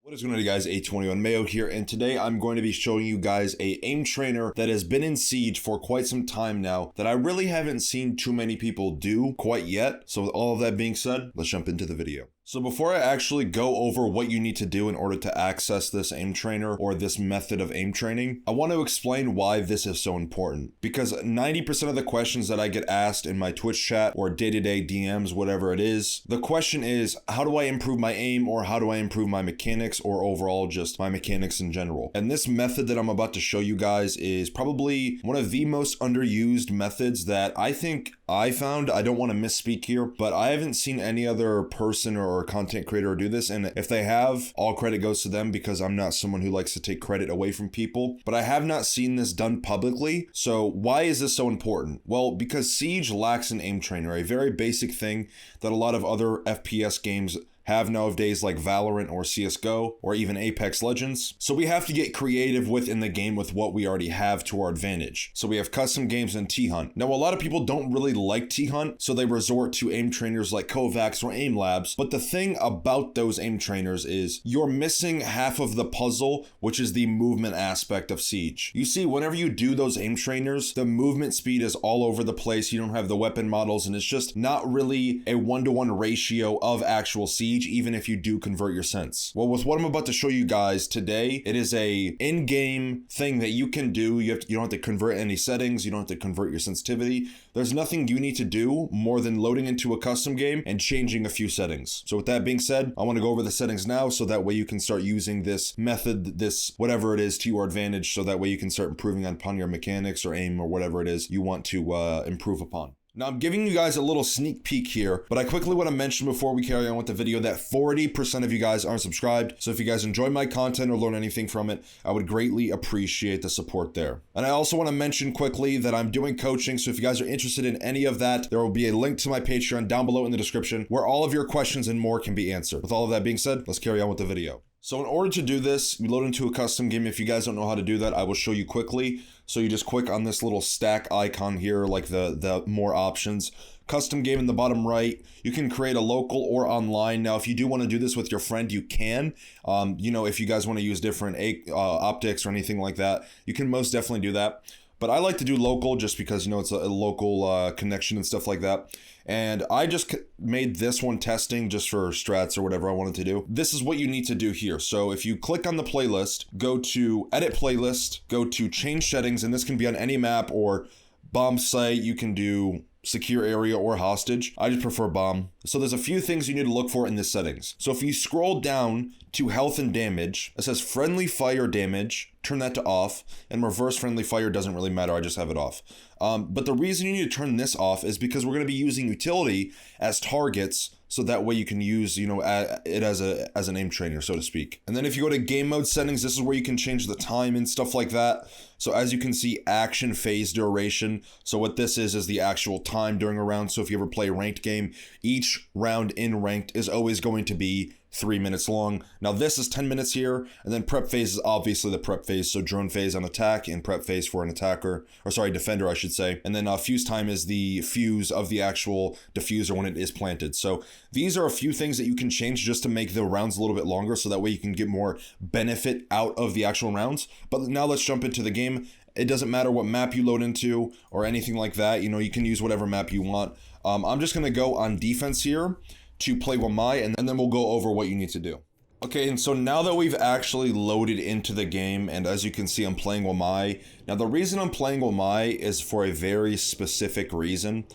What is going on, guys? A21 Mayo here, and today I'm going to be showing you guys a aim trainer that has been in Siege for quite some time now that I really haven't seen too many people do quite yet. So with all of that being said, let's jump into the video. So before I actually go over what you need to do in order to access this aim trainer or this method of aim training, I want to explain why this is so important. Because 90% of the questions that I get asked in my Twitch chat or day-to-day DMs, whatever it is, the question is, how do I improve my aim, or how do I improve my mechanics, or overall just my mechanics in general? And this method that I'm about to show you guys is probably one of the most underused methods that I think I found. I don't want to misspeak here, but I haven't seen any other person or content creator do this, and if they have, all credit goes to them because I'm not someone who likes to take credit away from people, but I have not seen this done publicly. So why is this so important? Well, because Siege lacks an aim trainer, a very basic thing that a lot of other FPS games have nowadays, like Valorant or CSGO or even Apex Legends. So we have to get creative within the game with what we already have to our advantage. So we have custom games and T-Hunt. Now, a lot of people don't really like T-Hunt, so they resort to aim trainers like Kovacs or Aim Labs. But the thing about those aim trainers is you're missing half of the puzzle, which is the movement aspect of Siege. You see, whenever you do those aim trainers, the movement speed is all over the place. You don't have the weapon models, and it's just not really a 1-to-1 ratio of actual Siege, even if you do convert your sense. Well, with what I'm about to show you guys today, it is a in-game thing that you can do. You don't have to convert any settings. You don't have to convert your sensitivity. There's nothing you need to do more than loading into a custom game and changing a few settings. So with that being said, I want to go over the settings now so that way you can start using this method, this whatever it is, to your advantage, so that way you can start improving upon your mechanics or aim or whatever it is you want to improve upon. Now, I'm giving you guys a little sneak peek here, but I quickly want to mention before we carry on with the video that 40% of you guys aren't subscribed. So if you guys enjoy my content or learn anything from it, I would greatly appreciate the support there. And I also want to mention quickly that I'm doing coaching. So if you guys are interested in any of that, there will be a link to my Patreon down below in the description where all of your questions and more can be answered. With all of that being said, let's carry on with the video. So in order to do this, we load into a custom game. If you guys don't know how to do that, I will show you quickly. So you just click on this little stack icon here, like the more options. Custom game in the bottom right. You can create a local or online. Now, if you do want to do this with your friend, you can. If you guys want to use different optics or anything like that, you can most definitely do that. But I like to do local just because, it's a local connection and stuff like that. And I just made this one testing just for strats or whatever I wanted to do. This is what you need to do here. So if you click on the playlist, go to edit playlist, go to change settings, and this can be on any map or bomb site. You can do secure area or hostage. I just prefer bomb. So there's a few things you need to look for in the settings. So if you scroll down to health and damage, it says friendly fire damage, turn that to off, and reverse friendly fire doesn't really matter, I just have it off. But the reason you need to turn this off is because we're going to be using utility as targets, so that way you can use, it as an aim trainer, so to speak. And then if you go to game mode settings, this is where you can change the time and stuff like that. So as you can see, action phase duration. So what this is the actual time during a round. So if you ever play a ranked game, each round in ranked is always going to be 3 minutes long. Now this is 10 minutes here, and then prep phase is obviously the prep phase. So drone phase on attack and prep phase for an attacker, or sorry, defender, I should say. And then fuse time is the fuse of the actual diffuser when it is planted. So these are a few things that you can change just to make the rounds a little bit longer, so that way you can get more benefit out of the actual rounds. But now let's jump into the game. It doesn't matter what map you load into or anything like that. You can use whatever map you want. I'm just gonna go on defense here to play Wamai, and then we'll go over what you need to do. Okay, and so now that we've actually loaded into the game, and as you can see, I'm playing Wamai. Now the reason I'm playing Wamai is for a very specific reason.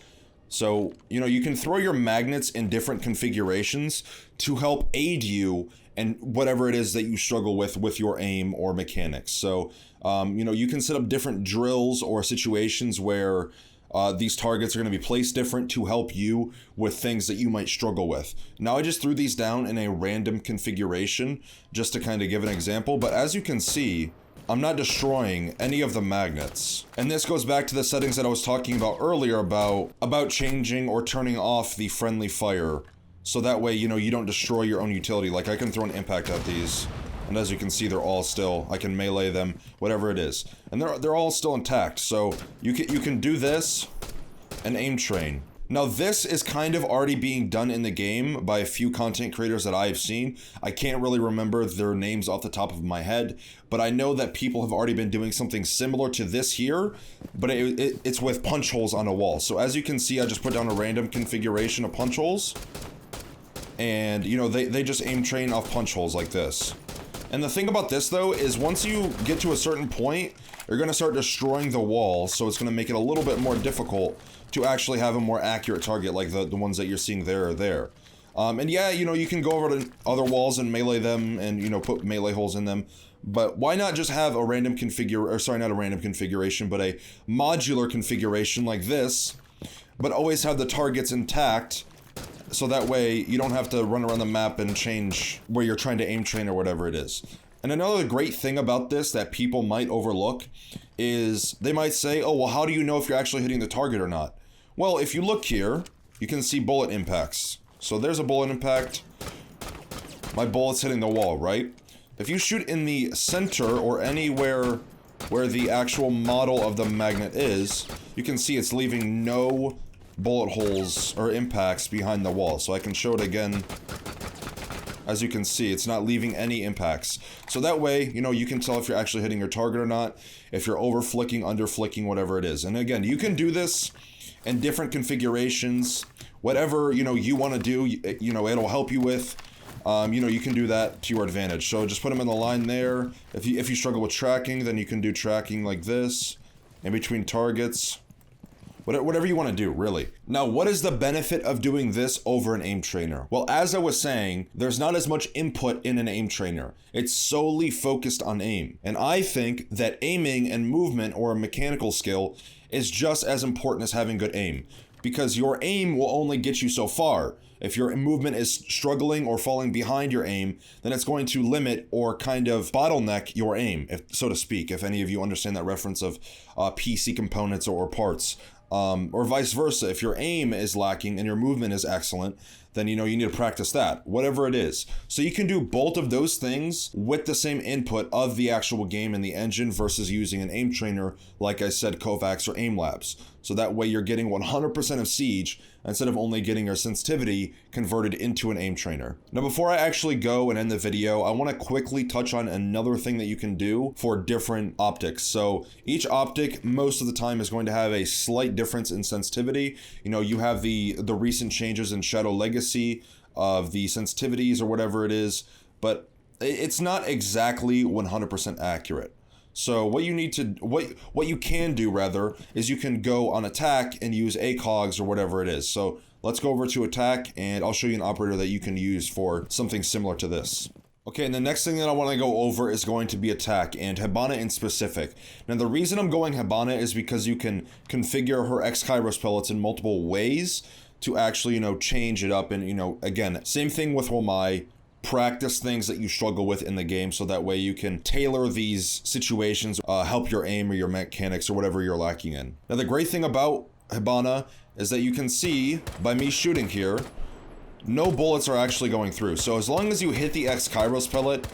So, you can throw your magnets in different configurations to help aid you in whatever it is that you struggle with your aim or mechanics. So, you can set up different drills or situations where these targets are going to be placed different to help you with things that you might struggle with. Now I just threw these down in a random configuration just to kind of give an example, but as you can see, I'm not destroying any of the magnets. And this goes back to the settings that I was talking about earlier about changing or turning off the friendly fire. So that way, you don't destroy your own utility. Like I can throw an impact at these, and as you can see, they're all still, I can melee them, whatever it is. And they're all still intact. So you can do this and aim train. Now this is kind of already being done in the game by a few content creators that I've seen. I can't really remember their names off the top of my head, but I know that people have already been doing something similar to this here, but it's with punch holes on a wall. So as you can see, I just put down a random configuration of punch holes, and you know, they just aim train off punch holes like this. And the thing about this though is once you get to a certain point, you're gonna start destroying the wall, so it's gonna make it a little bit more difficult to actually have a more accurate target like the ones that you're seeing there or there. And yeah, you know, you can go over to other walls and melee them and, you know, put melee holes in them. But why not just have a random not a random configuration, but a modular configuration like this, but always have the targets intact, so that way you don't have to run around the map and change where you're trying to aim train or whatever it is. And another great thing about this that people might overlook is they might say, oh, well, how do you know if you're actually hitting the target or not? Well, if you look here, you can see bullet impacts. So there's a bullet impact. My bullet's hitting the wall, right? If you shoot in the center or anywhere where the actual model of the magnet is, you can see it's leaving no bullet holes or impacts behind the wall. So I can show it again. As you can see, it's not leaving any impacts. So that way, you know, you can tell if you're actually hitting your target or not, if you're over flicking, under flicking, whatever it is. And again, you can do this in different configurations, whatever, you know, you want to do, you know, it'll help you with, you know, you can do that to your advantage. So just put them in the line there. If you struggle with tracking, then you can do tracking like this, in between targets. Whatever you want to do, really. Now, what is the benefit of doing this over an aim trainer? Well, as I was saying, there's not as much input in an aim trainer. It's solely focused on aim. And I think that aiming and movement or a mechanical skill is just as important as having good aim, because your aim will only get you so far. If your movement is struggling or falling behind your aim, then it's going to limit or kind of bottleneck your aim, so to speak, if any of you understand that reference of PC components or parts. Or vice versa, if your aim is lacking and your movement is excellent, then you know you need to practice that, whatever it is. So you can do both of those things with the same input of the actual game and the engine versus using an aim trainer, like I said, Kovacs or Aim Labs. So that way you're getting 100% of Siege instead of only getting your sensitivity converted into an aim trainer. Now, before I actually go and end the video, I want to quickly touch on another thing that you can do for different optics. So each optic most of the time is going to have a slight difference in sensitivity. You know, you have the recent changes in Shadow Legacy of the sensitivities or whatever it is, but it's not exactly 100% accurate. So what you can do rather is you can go on attack and use ACOGs or whatever it is. So let's go over to attack and I'll show you an operator that you can use for something similar to this. Okay, and the next thing that I want to go over is going to be attack, and Hibana in specific. Now the reason I'm going Hibana is because you can configure her X-Kairos pellets in multiple ways to actually, you know, change it up. And, you know, again, same thing with Womai. Practice things that you struggle with in the game so that way you can tailor these situations, help your aim or your mechanics or whatever you're lacking in. Now the great thing about Hibana is that you can see by me shooting here, no bullets are actually going through. So as long as you hit the X-Kairos pellet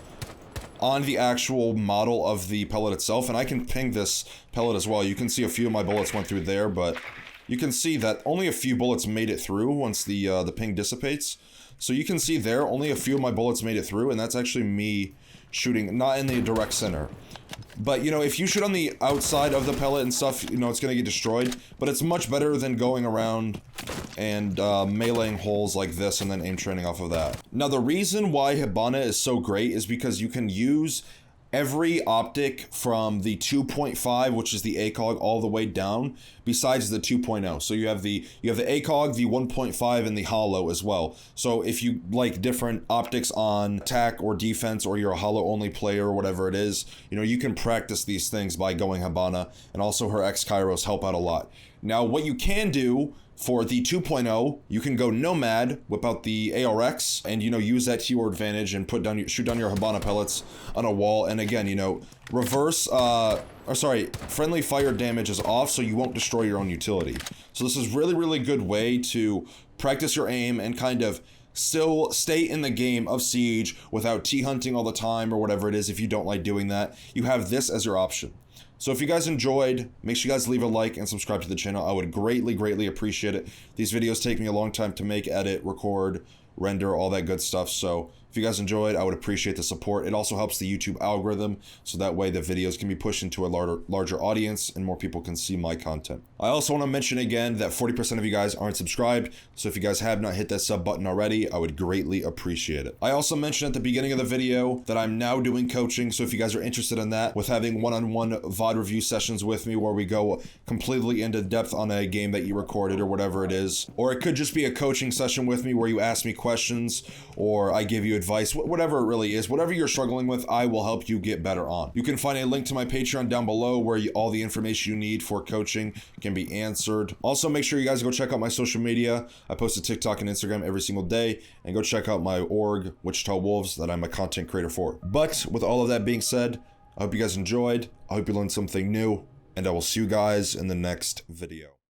on the actual model of the pellet itself, and I can ping this pellet as well, you can see a few of my bullets went through there, but you can see that only a few bullets made it through once the ping dissipates. So you can see there, only a few of my bullets made it through, and that's actually me shooting, not in the direct center. But, you know, if you shoot on the outside of the pellet and stuff, you know, it's gonna get destroyed. But it's much better than going around and meleeing holes like this and then aim training off of that. Now, the reason why Hibana is so great is because you can use every optic from the 2.5, which is the ACOG, all the way down, besides the 2.0. So you have the ACOG, the 1.5, and the hollow as well. So if you like different optics on attack or defense, or you're a hollow only player or whatever it is, you know, you can practice these things by going Hibana, and also her X-Kairos help out a lot. Now, what you can do for the 2.0, you can go Nomad, whip out the ARX, and, you know, use that to your advantage and shoot down your Hibana pellets on a wall. And again, you know, friendly fire damage is off, so you won't destroy your own utility. So this is really, really good way to practice your aim and kind of still stay in the game of Siege without T-hunting all the time or whatever it is. If you don't like doing that, you have this as your option. So if you guys enjoyed, make sure you guys leave a like and subscribe to the channel. I would greatly appreciate it. These videos take me a long time to make, edit, record, render, all that good stuff. So if you guys enjoyed, I would appreciate the support. It also helps the YouTube algorithm, so that way the videos can be pushed into a larger audience and more people can see my content. I also want to mention again that 40% of you guys aren't subscribed, so if you guys have not hit that sub button already, I would greatly appreciate it. I also mentioned at the beginning of the video that I'm now doing coaching, so if you guys are interested in that, with having one-on-one VOD review sessions with me where we go completely into depth on a game that you recorded or whatever it is, or it could just be a coaching session with me where you ask me questions or I give you advice, whatever it really is, whatever you're struggling with, I will help you get better on. You can find a link to my Patreon down below where all the information you need for coaching can be answered. Also, make sure you guys go check out my social media. I post to TikTok and Instagram every single day, and go check out my org, Wichita Wolves, that I'm a content creator for. But with all of that being said, I hope you guys enjoyed. I hope you learned something new, and I will see you guys in the next video.